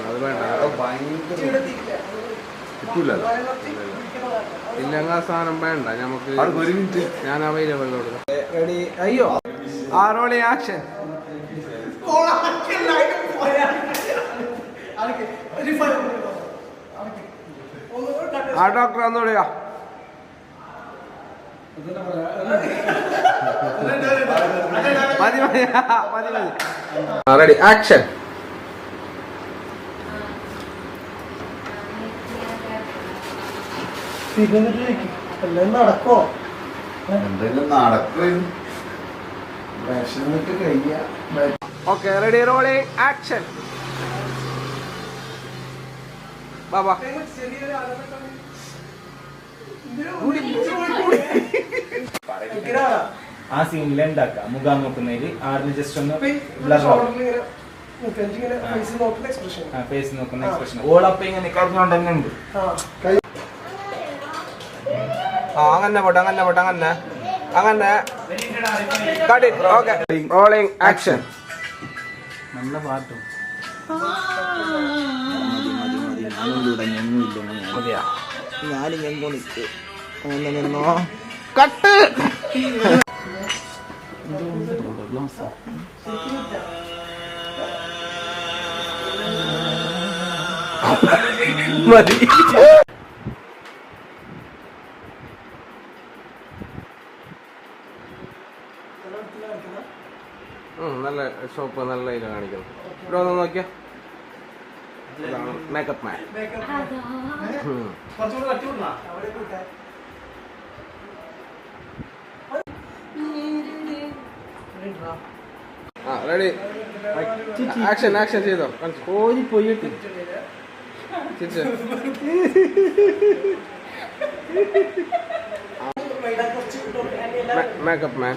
അത് വേണ്ട ഇല്ലങ്ങ സാധനം വേണ്ട നമുക്ക്. ഞാൻ അവൈലബിൾ കൊടുക്കാം. റെഡി? അയ്യോ ആറോളി ആക്ഷൻ. ആ ഡോക്ടർ ഒന്നുകൂടിയാ. മതി മതി മതി മതി. Ready action. നടക്കോ എന്തെങ്കിലും നടക്കും. Okay ready rolling action. ബാബാ ആ സീനിൽ എന്താക്കാം മുഖാൻ നോക്കുന്നതിൽ ആറിന് ജസ്റ്റ് ഒന്ന് ഫേസ് നോക്കുന്ന എക്സ്പ്രഷൻ ഓളപ്പ ഇങ്ങനെ കരഞ്ഞോണ്ട് തന്നെ ഉണ്ട്. അങ്ങനെ പോട്ടെ അങ്ങനെ പോട്ടെ അങ്ങനെ അങ്ങനെ കടി. Okay rolling action. നല്ല പാട്ടും നിന്നോ കട്ട്. മതി. നല്ല ഷോപ്പ് നല്ല ഇതിൽ കാണിക്കുന്നു. ഇവിടെ ഒന്ന് നോക്കിയാ മേക്കപ്പ് മാൻ. ആ റെഡി ആക്ഷൻ. ആക്ഷൻ ചെയ്തോ. കോരി പോയിട്ട് തിരിച്ച് മേക്കപ്പ് മാൻ.